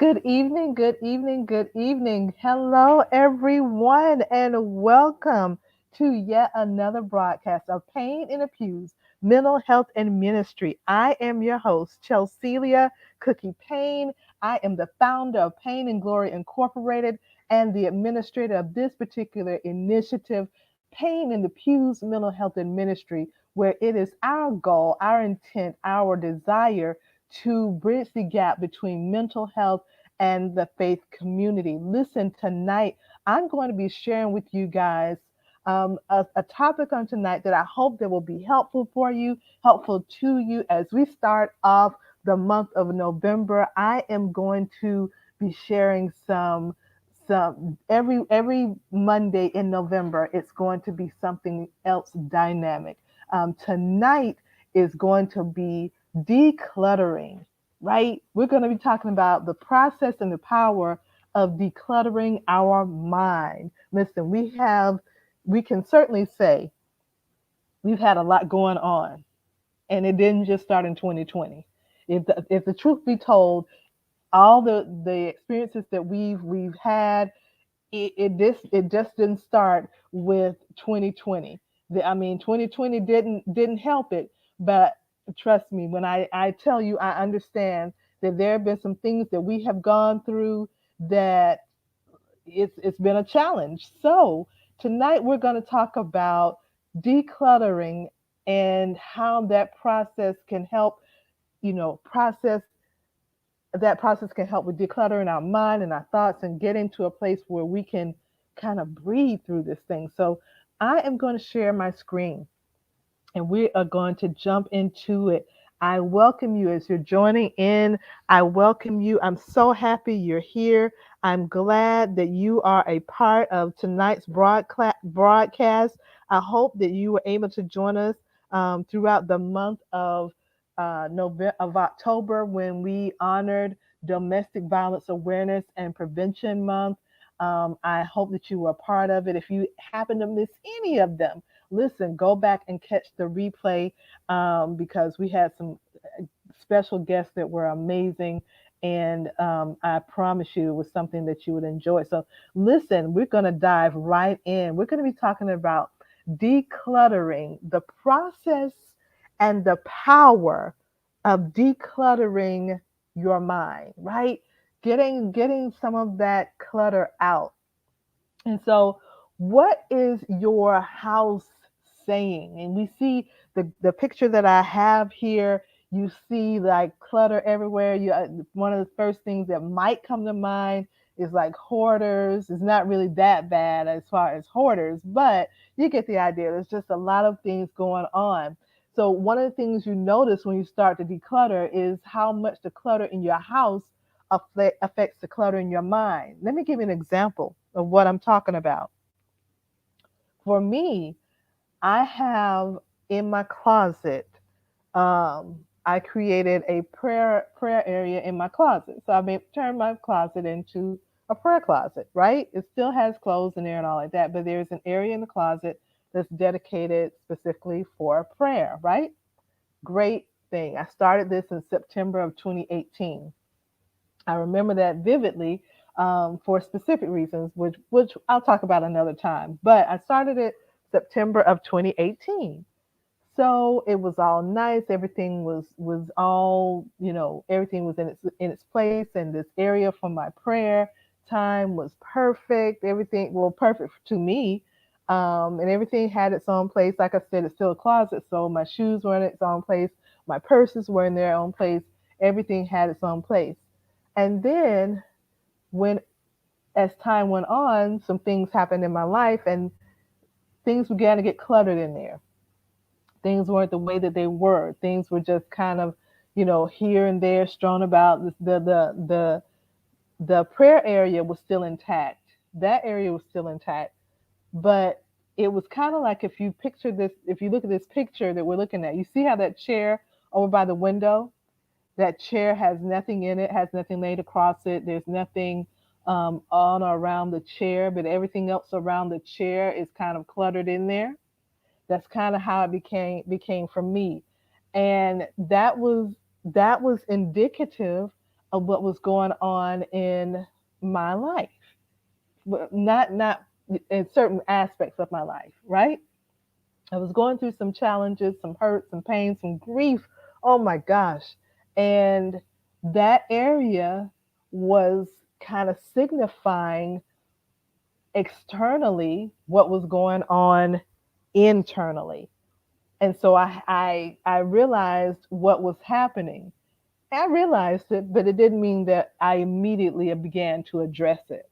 Good evening, good evening, good evening. Hello, everyone, and welcome to yet another broadcast of Pain in the Pews, Mental Health and Ministry. I am your host, Chelselia Cookie Payne. I am the founder of Pain and Glory Incorporated and the administrator of this particular initiative, Pain in the Pews, Mental Health and Ministry, where it is our goal, our intent, our desire to bridge the gap between mental health and the faith community. Listen, tonight I'm going to be sharing with you guys a topic on tonight that I hope that will be helpful for you, helpful to you as we start off the month of November. I am going to be sharing some every Monday in November. It's going to be something else dynamic. Tonight is going to be decluttering, right? We're going to be talking about the process and the power of decluttering our mind. Listen, we can certainly say we've had a lot going on, and it didn't just start in 2020. If the truth be told, all the experiences that we've had, it just didn't start with 2020. I mean, 2020 didn't help it, but trust me when I tell you, I understand that there have been some things that we have gone through that it's been a challenge. So tonight we're going to talk about decluttering and how that process can help, process that process can help with decluttering our mind and our thoughts and getting to a place where we can kind of breathe through this thing. So I am going to share my screen and we are going to jump into it. I welcome you as you're joining in. I welcome you. I'm so happy you're here. I'm glad that you are a part of tonight's broadcast. I hope that you were able to join us throughout the month of November of October when we honored Domestic Violence Awareness and Prevention Month. I hope that you were a part of it. If you happen to miss any of them, listen, go back and catch the replay because we had some special guests that were amazing. And I promise you it was something that you would enjoy. So, listen, we're going to dive right in. We're going to be talking about decluttering, the process and the power of decluttering your mind, right? Getting some of that clutter out. And so, what is your house saying? And we see the picture that I have here. You see like clutter everywhere. One of the first things that might come to mind is like hoarders. It's not really that bad as far as hoarders, but you get the idea. There's just a lot of things going on. So one of the things you notice when you start to declutter is how much the clutter in your house affects the clutter in your mind. Let me give you an example of what I'm talking about. For me, I have in my closet, I created a prayer area in my closet. So I made turned my closet into a prayer closet, right? It still has clothes in there and all like that, but there's an area in the closet that's dedicated specifically for prayer, right? Great thing. I started this in September of 2018. I remember that vividly for specific reasons, which I'll talk about another time. But I started it September of 2018. So it was all nice. Everything was all, everything was in its place, and this area for my prayer time was perfect. Everything, well, perfect to me. And everything had its own place. Like I said, it's still a closet, so my shoes were in its own place, my purses were in their own place. Everything had its own place. And then when as time went on, some things happened in my life and things began to get cluttered in there. Things weren't the way that they were. Things were just kind of, here and there strewn about. The prayer area was still intact. That area was still intact, but it was kind of like if you look at this picture that we're looking at, you see how that chair over by the window, that chair has nothing in it, has nothing laid across it. There's nothing on or around the chair, but everything else around the chair is kind of cluttered in there. That's kind of how it became for me, and that was indicative of what was going on in my life. Not in certain aspects of my life, right? I was going through some challenges, some hurt, some pain, some grief. Oh my gosh. And that area was kind of signifying externally what was going on internally. And so I realized what was happening. I realized it, but it didn't mean that I immediately began to address it.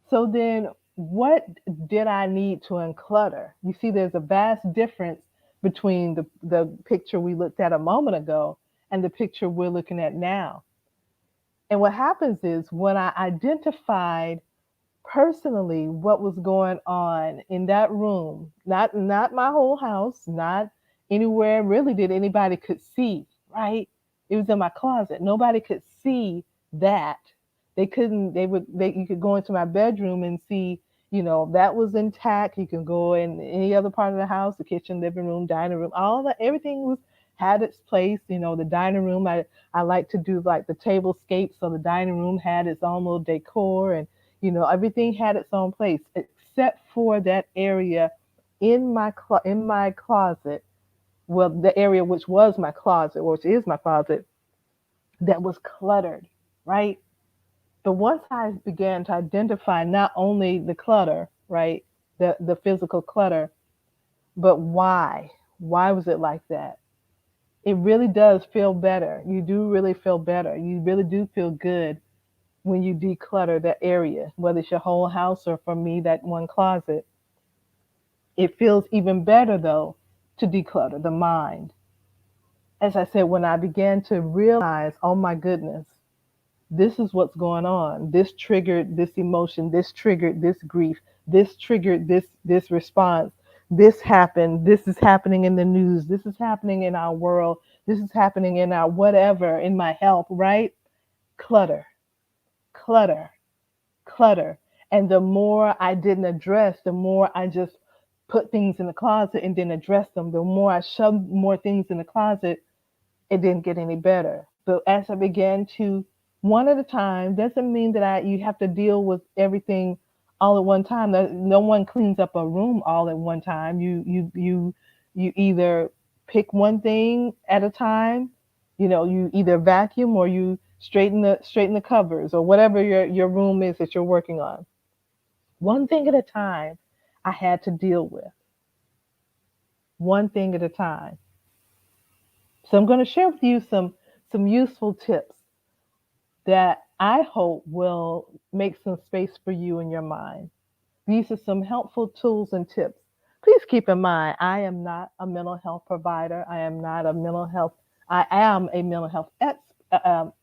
So then, what did I need to unclutter? You see, there's a vast difference between the picture we looked at a moment ago and the picture we're looking at now. And what happens is when I identified personally what was going on in that room, not my whole house, not anywhere really that anybody could see, right? It was in my closet. Nobody could see that. They couldn't they you could go into my bedroom and see, that was intact. You can go in any other part of the house, the kitchen, living room, dining room, all that, everything was had its place. The dining room, I like to do like the table scapes, so the dining room had its own little decor, and everything had its own place except for that area in my closet. Well, the area which was my closet, which is my closet, that was cluttered, right? But once I began to identify not only the clutter, right, the physical clutter, but why was it like that? It really does feel better. You do really feel better. You really do feel good when you declutter that area, whether it's your whole house or for me, that one closet. It feels even better though to declutter the mind. As I said, when I began to realize, oh my goodness, this is what's going on. This triggered this emotion. This triggered this grief. This triggered this response. This happened. This is happening in the news. This is happening in our world. This is happening in our whatever, in my health, right? Clutter, clutter, clutter. And the more I didn't address, the more I just put things in the closet and didn't address them. The more I shoved more things in the closet, it didn't get any better. But as I began to one at a time, doesn't mean that you have to deal with everything all at one time. No one cleans up a room all at one time. You either pick one thing at a time. You either vacuum or you straighten the covers or whatever your room is that you're working on. One thing at a time I had to deal with. One thing at a time. So I'm going to share with you some useful tips that I hope will make some space for you in your mind. These are some helpful tools and tips. Please keep in mind, I am not a mental health provider. I am a mental health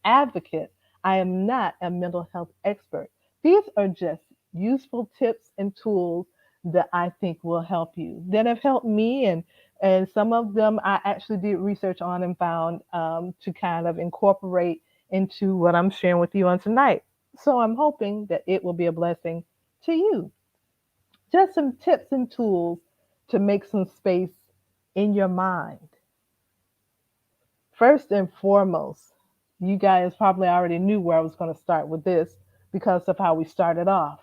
advocate. I am not a mental health expert. These are just useful tips and tools that I think will help you, that have helped me, and some of them I actually did research on and found to kind of incorporate into what I'm sharing with you on tonight. So I'm hoping that it will be a blessing to you. Just some tips and tools to make some space in your mind. First and foremost, you guys probably already knew where I was going to start with this because of how we started off.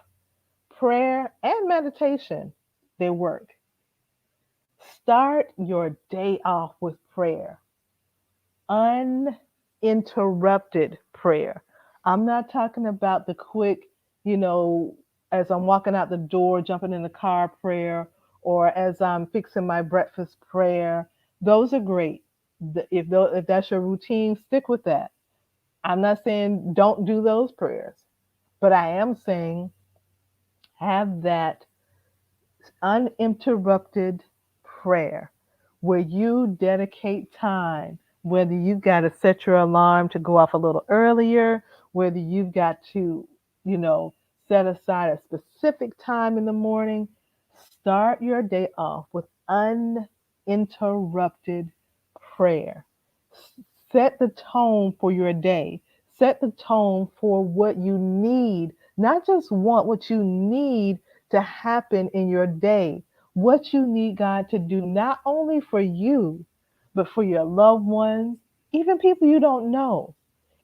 Prayer and meditation, they work. Start your day off with prayer. Uninterrupted prayer. I'm not talking about the quick, as I'm walking out the door, jumping in the car prayer, or as I'm fixing my breakfast prayer. Those are great. If that's your routine, stick with that. I'm not saying don't do those prayers, but I am saying have that uninterrupted prayer where you dedicate time, whether you've got to set your alarm to go off a little earlier, whether you've got to, set aside a specific time in the morning. Start your day off with uninterrupted prayer. Set the tone for your day. Set the tone for what you need, not just want, what you need to happen in your day, what you need God to do, not only for you, but for your loved ones, Even people you don't know.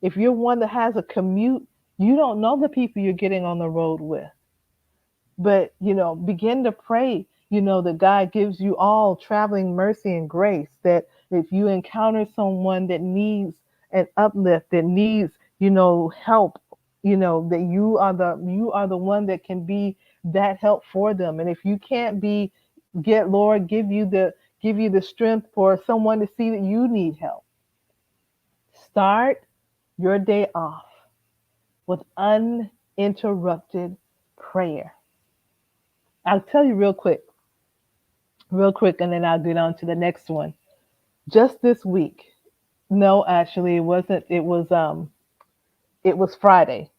If you're one that has a commute, you don't know the people you're getting on the road with. But, begin to pray, that God gives you all traveling mercy and grace. That if you encounter someone that needs an uplift, that needs, help, that you are the one that can be that help for them. And if you can't be, get Lord, give you the strength for someone to see that you need help. Start your day off with uninterrupted prayer. I'll tell you real quick, and then I'll get on to the next one. Just this week, no, actually, it wasn't. It was Friday.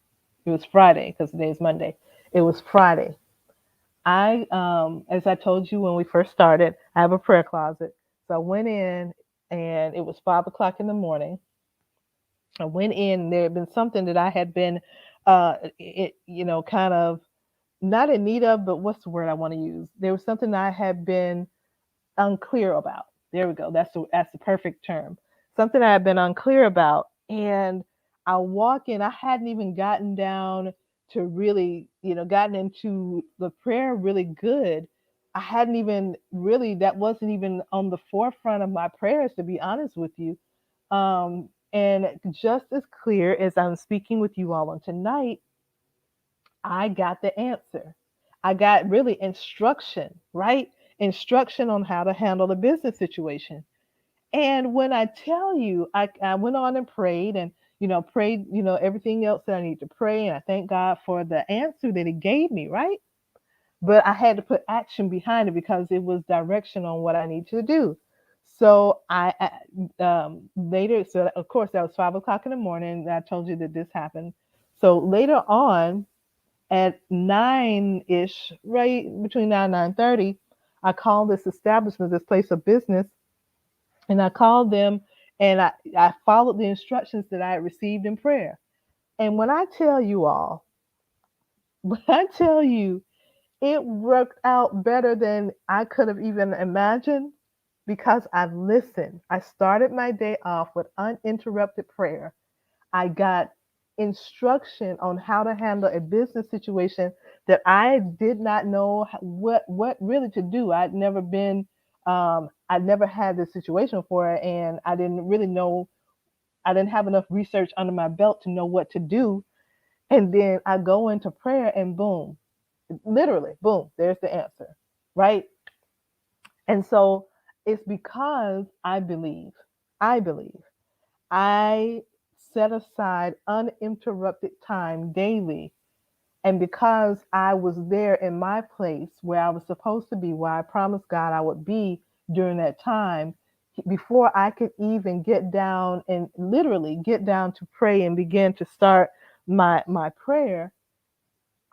It was Friday because today's Monday. It was Friday. As I told you when we first started, I have a prayer closet. So I went in, and it was 5 o'clock in the morning. I went in. There had been something that I had been, kind of not in need of, but what's the word I want to use? There was something I had been unclear about. There we go. That's the perfect term. Something I had been unclear about, and I walk in. I hadn't even gotten down to really, gotten into the prayer really good. I hadn't even really. That wasn't even on the forefront of my prayers, to be honest with you. And just as clear as I'm speaking with you all on tonight, I got the answer. I got really instruction, right? Instruction on how to handle the business situation. And when I tell you, I went on and prayed and, prayed, everything else that I need to pray. And I thank God for the answer that He gave me, right? But I had to put action behind it because it was direction on what I need to do. So later, so of course, that was 5 o'clock in the morning. I told you that this happened. So later on, at 9-ish, right between 9 and 9:30, I called this establishment, this place of business, and I called them, and I followed the instructions that I had received in prayer. And when I tell you all, when I tell you, it worked out better than I could have even imagined because I listened. I started my day off with uninterrupted prayer. I got instruction on how to handle a business situation that I did not know what really to do. I'd never had this situation before, and I didn't really know. I didn't have enough research under my belt to know what to do. And then I go into prayer, and boom, literally, boom, there's the answer, right? And so it's because I believe I set aside uninterrupted time daily. And because I was there in my place where I was supposed to be, where I promised God I would be during that time, before I could even get down and literally get down to pray and begin to start my prayer,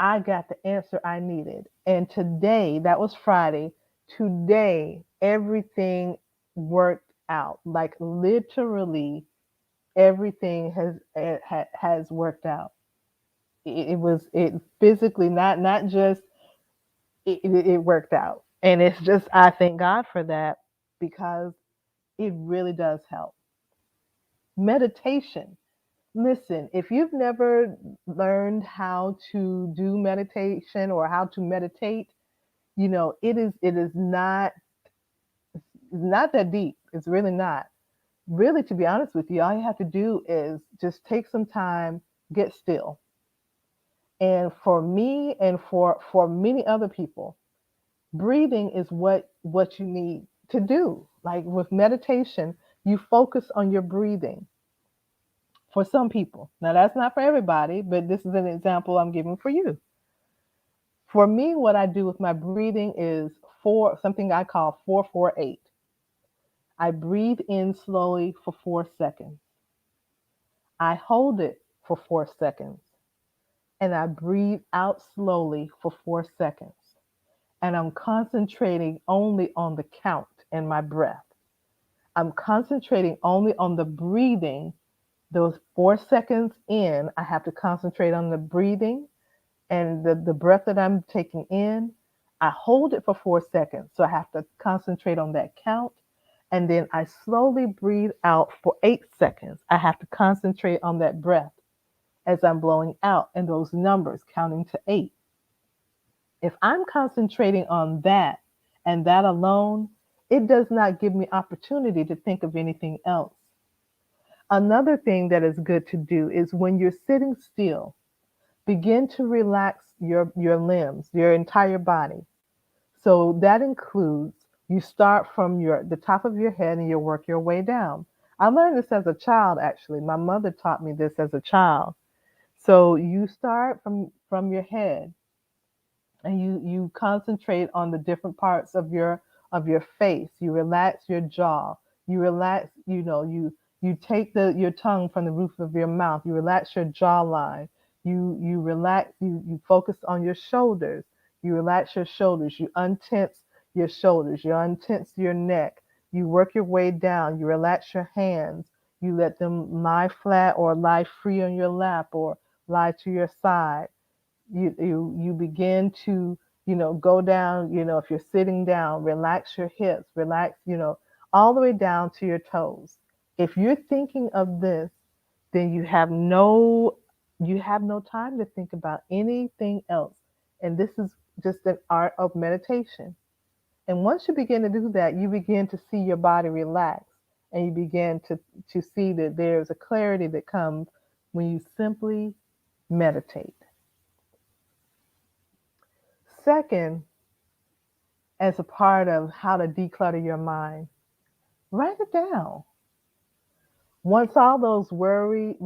I got the answer I needed. And today, that was Friday, today, everything worked out. Like literally everything has worked out. It physically, not just it worked out. And it's just, I thank God for that because it really does help. Meditation. Listen, if you've never learned how to do meditation or how to meditate, it is not that deep. It's really not. Really, to be honest with you, all you have to do is just take some time, get still. And for me and for many other people, breathing is what you need to do. Like with meditation, you focus on your breathing. For some people, now that's not for everybody, but this is an example I'm giving for you. For me, what I do with my breathing is something I call 448. I breathe in slowly for 4 seconds. I hold it for 4 seconds, and I breathe out slowly for 4 seconds. And I'm concentrating only on the count and my breath. I'm concentrating only on the breathing. Those 4 seconds in, I have to concentrate on the breathing and the breath that I'm taking in. I hold it for 4 seconds. So I have to concentrate on that count. And then I slowly breathe out for 8 seconds. I have to concentrate on that breath as I'm blowing out and those numbers counting to 8. If I'm concentrating on that and that alone, it does not give me opportunity to think of anything else. Another thing that is good to do is when you're sitting still, begin to relax your limbs, your entire body. So that includes you start from the top of your head and you work your way down. I learned this as a child actually. My mother taught me this as a child. So you start from your head and you concentrate on the different parts of your face. You relax your jaw. You relax, you take your tongue from the roof of your mouth. You relax your jawline. You relax, you focus on your shoulders. You relax your shoulders. You untense your shoulders. You untense your neck. You work your way down. You relax your hands. You let them lie flat or lie free on your lap or lie to your side. You begin to go down, if you're sitting down, relax your hips, relax, all the way down to your toes. If you're thinking of this, then you have no time to think about anything else. And this is just an art of meditation. And once you begin to do that, you begin to see your body relax, and you begin to see that there's a clarity that comes when you simply meditate. Second, as a part of how to declutter your mind, write it down. Once all those worries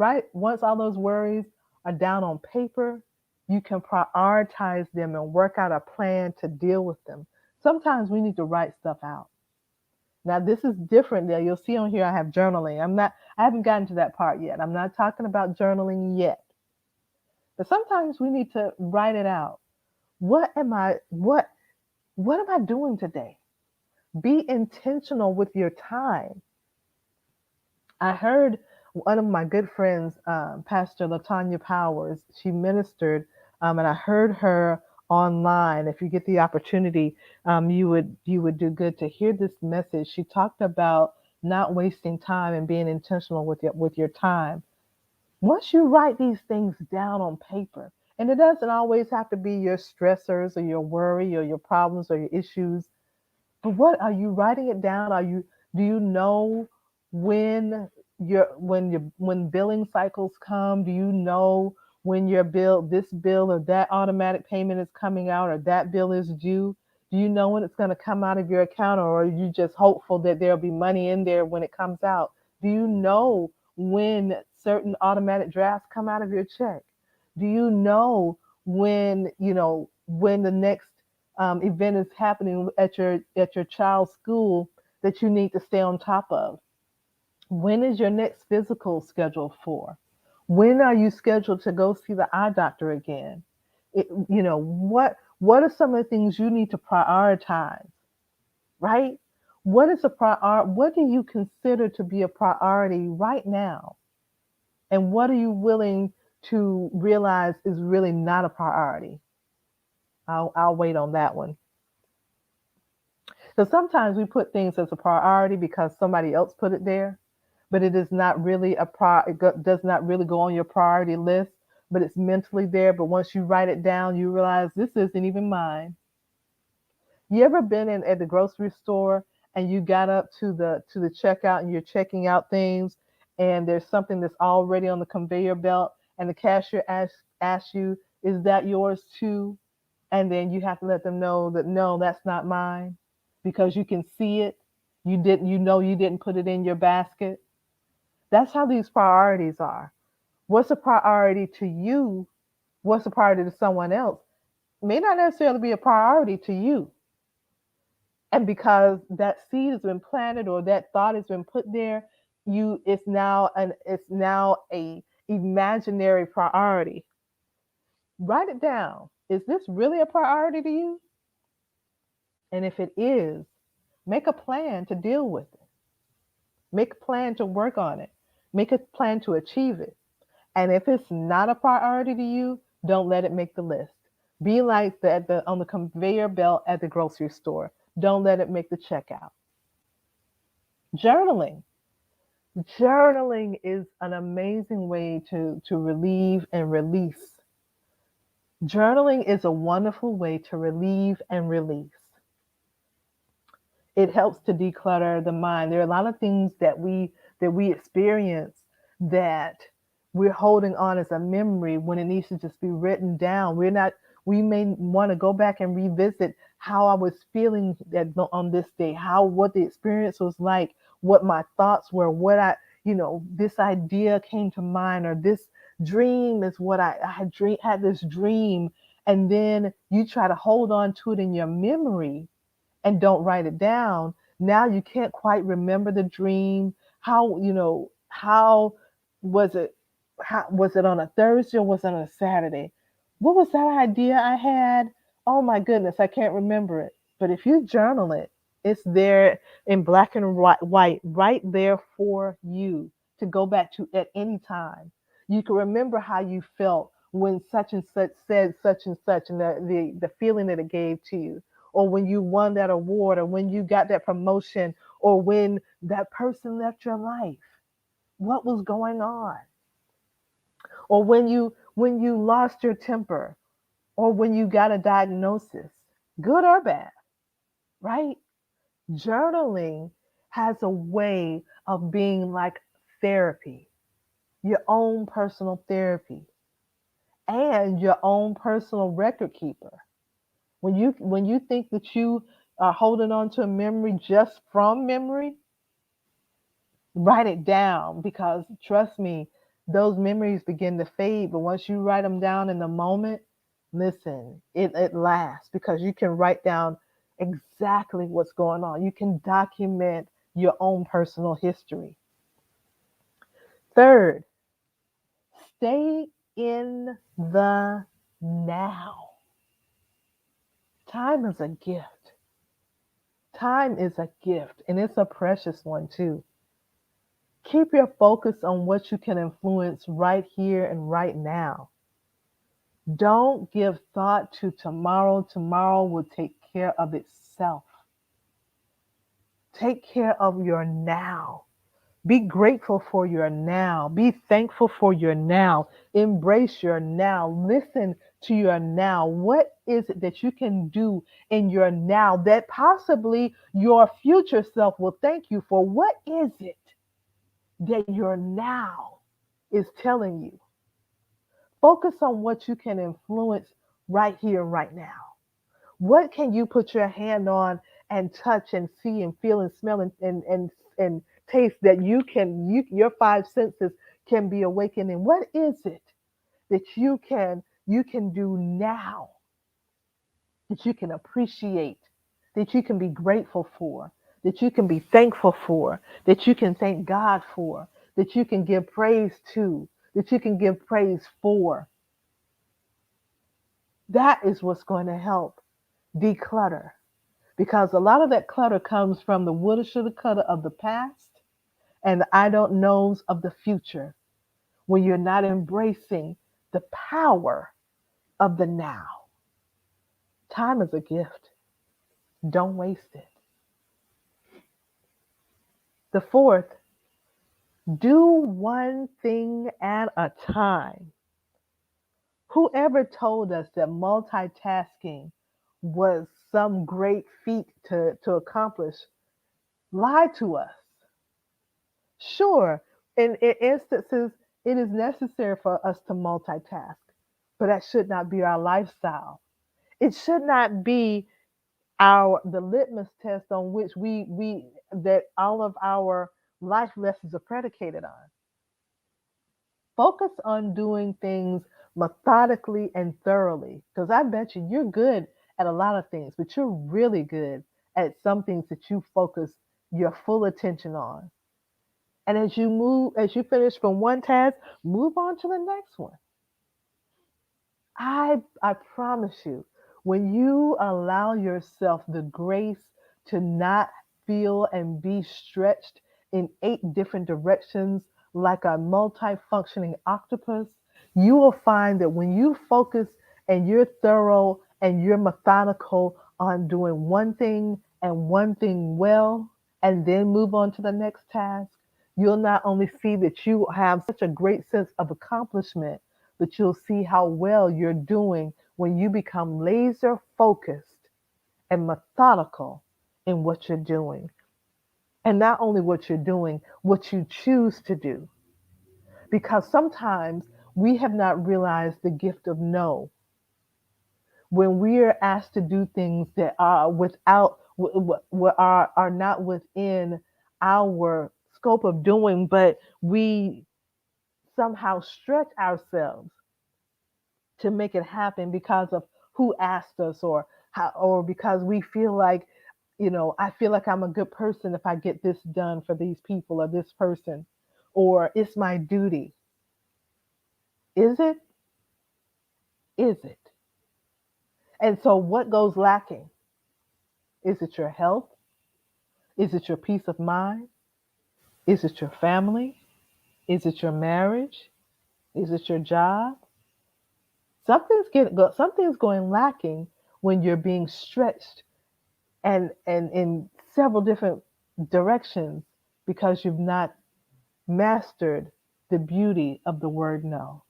are down on paper, you can prioritize them and work out a plan to deal with them. Sometimes we need to write stuff out. Now this is different. Now you'll see on here I have journaling. I haven't gotten to that part yet. I'm not talking about journaling yet. But sometimes we need to write it out. What am I doing today? Be intentional with your time. I heard one of my good friends, Pastor Latanya Powers, she ministered, and I heard her online. If you get the opportunity, you would do good to hear this message. She talked about not wasting time and being intentional with your time. Once you write these things down on paper, and it doesn't always have to be your stressors or your worry or your problems or your issues. But what are you writing it down? Do you know when when billing cycles come? Do you know when this bill or that automatic payment is coming out or that bill is due? Do you know when it's going to come out of your account, or are you just hopeful that there'll be money in there when it comes out? Do you know when certain automatic drafts come out of your check? Do you know when the next event is happening at your child's school that you need to stay on top of? When is your next physical scheduled for? When are you scheduled to go see the eye doctor again? What are some of the things you need to prioritize, right? What do you consider to be a priority right now? And what are you willing to realize is really not a priority? I'll wait on that one. So sometimes we put things as a priority because somebody else put it there, but it is not really does not really go on your priority list, but it's mentally there. But once you write it down, you realize this isn't even mine. You ever been at the grocery store and you got up to the checkout and you're checking out things, and there's something that's already on the conveyor belt, and the cashier asks you, "Is that yours too?" And then you have to let them know that no, that's not mine, because you can see it. You didn't put it in your basket. That's how these priorities are. What's a priority to you? What's a priority to someone else may not necessarily be a priority to you. And because that seed has been planted or that thought has been put there, it's now a imaginary priority. Write it down. Is this really a priority to you? And if it is, make a plan to deal with it. Make a plan to work on it. Make a plan to achieve it. And if it's not a priority to you, don't let it make the list. Be like on the conveyor belt at the grocery store. Don't let it make the checkout. Journaling. Journaling is an amazing way to relieve and release. Journaling is a wonderful way to relieve and release. It helps to declutter the mind. There are a lot of things that we experience that we're holding on as a memory when it needs to just be written down. We may want to go back and revisit how I was feeling on this day, how what the experience was like, what my thoughts were, what this idea came to mind, or this dream is what I had this dream, and then you try to hold on to it in your memory and don't write it down, now you can't quite remember the dream. How was it? How was it on a Thursday or was it on a Saturday? What was that idea I had? Oh my goodness, I can't remember it. But if you journal it, it's there in black and white, right there for you to go back to at any time. You can remember how you felt when such and such said such and such, and the feeling that it gave to you, or when you won that award, or when you got that promotion, or when that person left your life. What was going on? Or when you lost your temper, or when you got a diagnosis, good or bad, right? Journaling has a way of being like therapy, your own personal therapy, and your own personal record keeper. When you think that you are holding on to a memory just from memory, write it down, because trust me, those memories begin to fade. But once you write them down in the moment, listen, it lasts, because you can write down exactly what's going on. You can document your own personal history. Third, stay in the now. Time is a gift. Time is a gift, and it's a precious one too. Keep your focus on what you can influence right here and right now. Don't give thought to tomorrow. Tomorrow will take care of itself. Take care of your now. Be grateful for your now. Be thankful for your now. Embrace your now. Listen to your now. What is it that you can do in your now that possibly your future self will thank you for? What is it that your now is telling you? Focus on what you can influence right here, right now. What can you put your hand on and touch and see and feel and smell and taste that your five senses can be awakened in? What is it that you can do now, that you can appreciate, that you can be grateful for, that you can be thankful for, that you can thank God for, that you can give praise to, that you can give praise for? That is what's going to help declutter, because a lot of that clutter comes from the woulda, shoulda, coulda of the past and the I don't knows of the future, when you're not embracing the power of the now. Time is a gift. Don't waste it. The fourth, do one thing at a time. Whoever told us that multitasking was some great feat to accomplish lied to us. Sure, in instances, it is necessary for us to multitask, but that should not be our lifestyle. It should not be the litmus test on which we that all of our life lessons are predicated on. Focus on doing things methodically and thoroughly, because I bet you're good at a lot of things, but you're really good at some things that you focus your full attention on. And as you finish from one task, move on to the next one. I promise you, when you allow yourself the grace to not feel and be stretched in eight different directions like a multifunctioning octopus, you will find that when you focus and you're thorough and you're methodical on doing one thing and one thing well, and then move on to the next task, you'll not only see that you have such a great sense of accomplishment, but you'll see how well you're doing when you become laser focused and methodical in what you're doing. And not only what you're doing, what you choose to do. Because sometimes we have not realized the gift of no when we are asked to do things that are without are not within our scope of doing, but we somehow stretch ourselves to make it happen because of who asked us, or how, or because we feel like, I feel like I'm a good person if I get this done for these people or this person, or it's my duty. Is it? Is it? And so what goes lacking? Is it your health? Is it your peace of mind? Is it your family? Is it your marriage? Is it your job? Something's going lacking when you're being stretched and in several different directions because you've not mastered the beauty of the word no.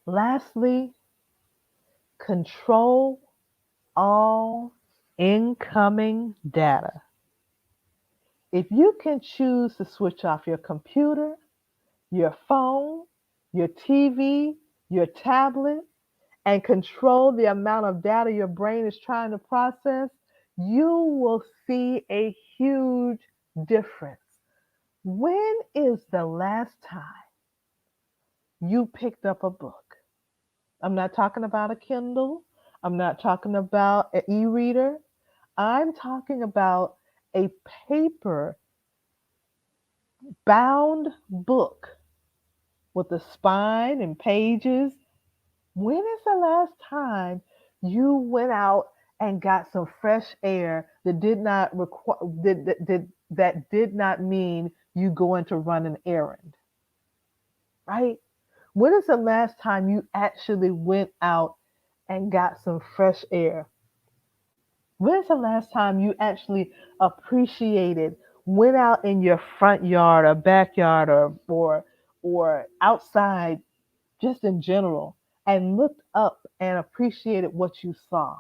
Lastly, control all incoming data. If you can choose to switch off your computer, your phone, your TV, your tablet, and control the amount of data your brain is trying to process, you will see a huge difference. When is the last time you picked up a book? I'm not talking about a Kindle. I'm not talking about an e-reader. I'm talking about a paper bound book with a spine and pages. When is the last time you went out and got some fresh air that did not require that did not mean you going to run an errand, right? When is the last time you actually went out and got some fresh air? When is the last time you actually appreciated, went out in your front yard or backyard or outside just in general, and looked up and appreciated what you saw?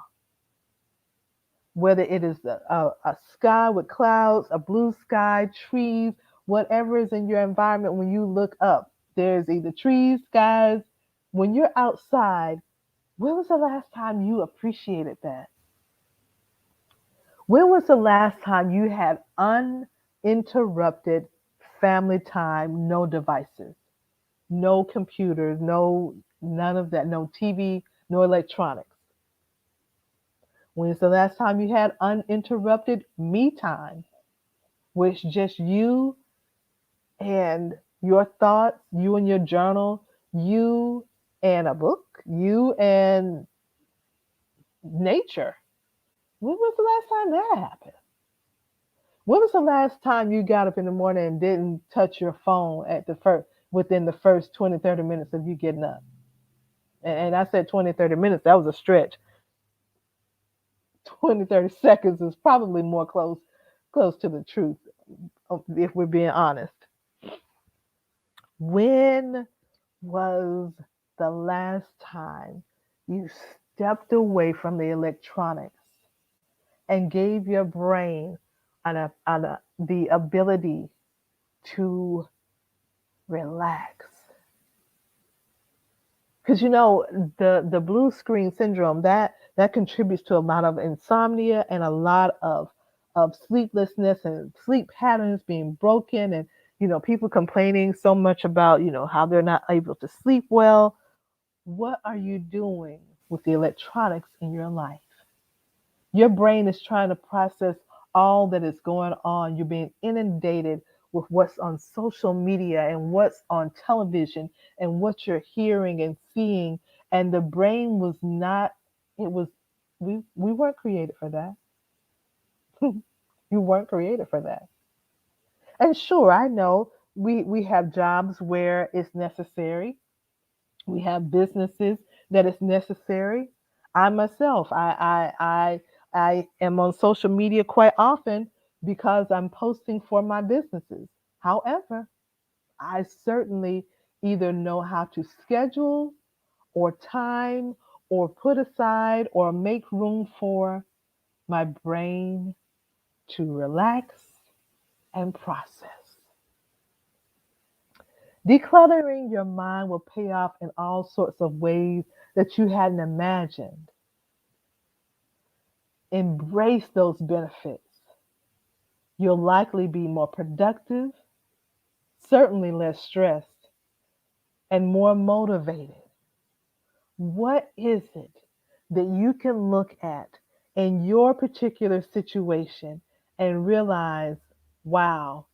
Whether it is a sky with clouds, a blue sky, trees, whatever is in your environment, when you look up, there's either trees, skies. When you're outside, when was the last time you appreciated that? When was the last time you had uninterrupted family time, no devices, no computers, none of that, no TV, no electronics? When is the last time you had uninterrupted me time, which just you and your thoughts, you and your journal, you and a book, you and nature? When was the last time that happened? When was the last time you got up in the morning and didn't touch your phone within the first 20, 30 minutes of you getting up? And I said 20, 30 minutes, that was a stretch. 20, 30 seconds is probably more close to the truth, if we're being honest. When was the last time you stepped away from the electronics and gave your brain the ability to relax? Because the blue screen syndrome that contributes to a lot of insomnia and a lot of sleeplessness and sleep patterns being broken, and people complaining so much about how they're not able to sleep well. What are you doing with the electronics in your life? Your brain is trying to process all that is going on. You're being inundated with what's on social media and what's on television and what you're hearing and seeing. And the brain was not, it was, we weren't created for that. You weren't created for that. And sure, I know we have jobs where it's necessary. We have businesses that it's necessary. I myself, I am on social media quite often because I'm posting for my businesses. However, I certainly either know how to schedule or time or put aside or make room for my brain to relax and process. Decluttering your mind will pay off in all sorts of ways that you hadn't imagined. Embrace those benefits. You'll likely be more productive, certainly less stressed, and more motivated. What is it that you can look at in your particular situation and realize, wow,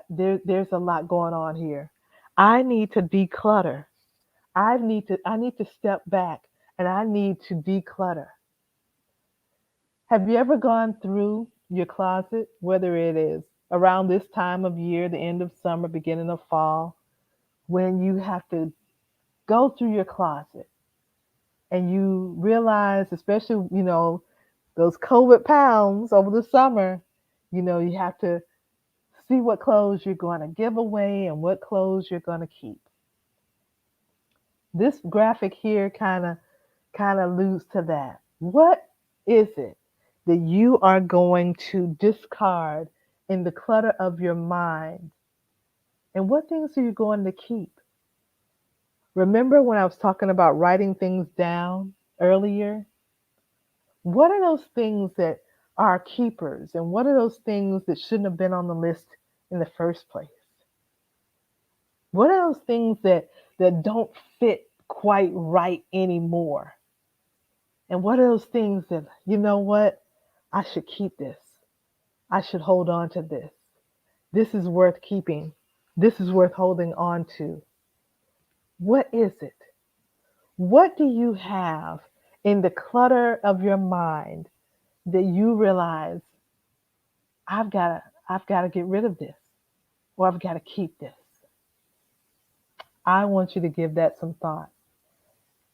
there's a lot going on here. I need to declutter. I need to step back and I need to declutter. Have you ever gone through your closet, whether it is around this time of year, the end of summer, beginning of fall, when you have to go through your closet and you realize, especially, those COVID pounds over the summer, you have to see what clothes you're going to give away and what clothes you're going to keep. This graphic here kind of alludes to that. What is it that you are going to discard in the clutter of your mind? And what things are you going to keep? Remember when I was talking about writing things down earlier? What are those things that are keepers? And what are those things that shouldn't have been on the list in the first place? What are those things that don't fit quite right anymore? And what are those things that, you know what? I should keep this. I should hold on to this. This is worth keeping. This is worth holding on to. What is it? What do you have in the clutter of your mind that you realize I've got to get rid of this or I've got to keep this? I want you to give that some thought.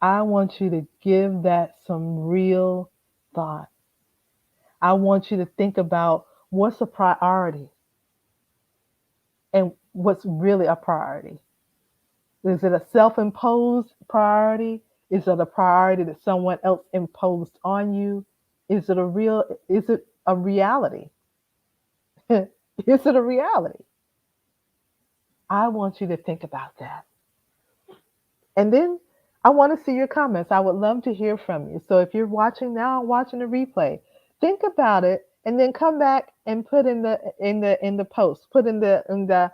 I want you to give that some real thought. I want you to think about what's a priority and what's really a priority. Is it a self-imposed priority? Is it a priority that someone else imposed on you? Is it a reality? Is it a reality? I want you to think about that. And then I want to see your comments. I would love to hear from you. So if you're watching now, watching the replay, think about it and then come back and put in the post, put in the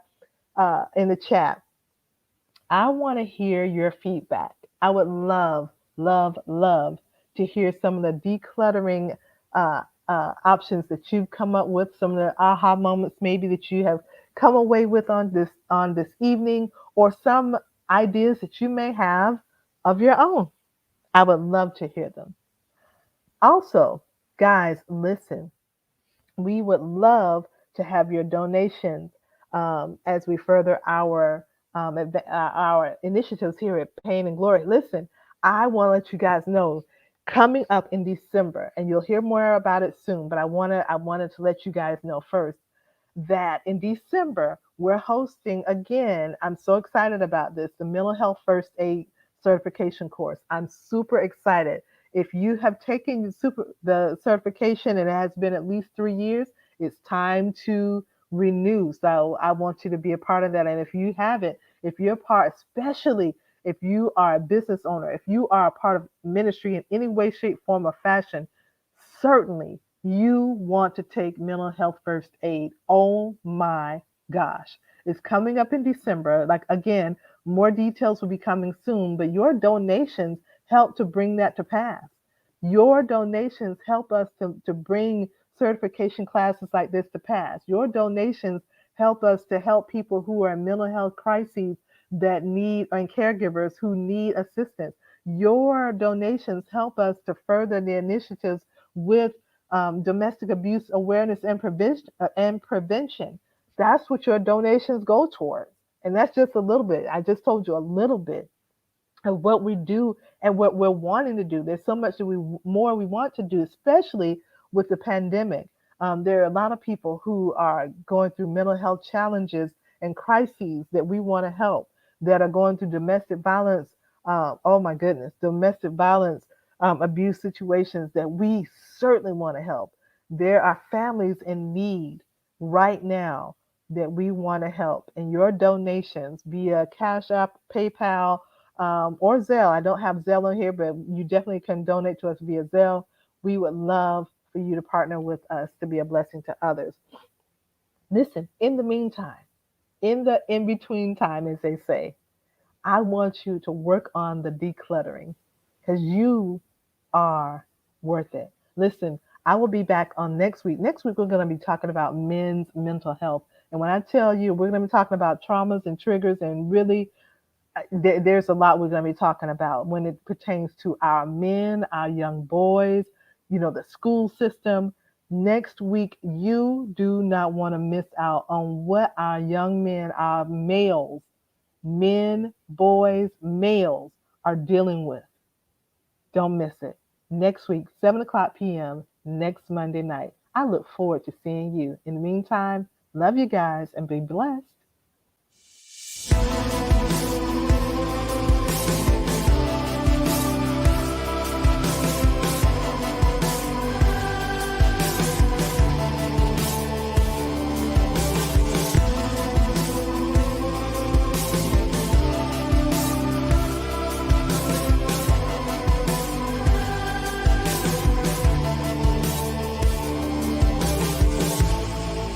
chat. I want to hear your feedback. I would love, love, love to hear some of the decluttering options that you've come up with, some of the aha moments maybe that you have come away with on this evening, or some ideas that you may have of your own. I would love to hear them. Also, guys, listen, we would love to have your donations as we further our initiatives here at Pain and Glory. Listen, I want to let you guys know coming up in December, and you'll hear more about it soon. But I wanted to let you guys know first that in December we're hosting again. I'm so excited about this, the mental health first aid certification course. I'm super excited. If you have taken the certification and it has been at least 3 years, it's time to renew. So I want you to be a part of that. And if you haven't, if you're a part, especially if you are a business owner, if you are a part of ministry in any way, shape, form, or fashion, certainly you want to take mental health first aid. Oh my gosh. It's coming up in December. Like, again, more details will be coming soon, but your donations help to bring that to pass. Your donations help us to bring certification classes like this to pass. Your donations help us to help people who are in mental health crises that need, and caregivers who need assistance. Your donations help us to further the initiatives with domestic abuse awareness and prevention. That's what your donations go towards. And that's just a little bit. I just told you a little bit of what we do and what we're wanting to do. There's so much that we want to do, especially with the pandemic. There are a lot of people who are going through mental health challenges and crises that we want to help, that are going through domestic violence. Oh my goodness, domestic violence, abuse situations that we certainly want to help. There are families in need right now that we want to help. And your donations via Cash App, PayPal, or Zelle. I don't have Zelle on here, but you definitely can donate to us via Zelle. We would love for you to partner with us to be a blessing to others. Listen, in the meantime, in the in between time, as they say, I want you to work on the decluttering because you are worth it. Listen, I will be back on next week. Next week, we're going to be talking about men's mental health. And when I tell you, we're going to be talking about traumas and triggers and really there's a lot we're going to be talking about when it pertains to our men, our young boys, the school system. Next week, you do not want to miss out on what our young men, our males, men, boys, males are dealing with. Don't miss it. Next week, 7 o'clock p.m., next Monday night. I look forward to seeing you. In the meantime, love you guys and be blessed.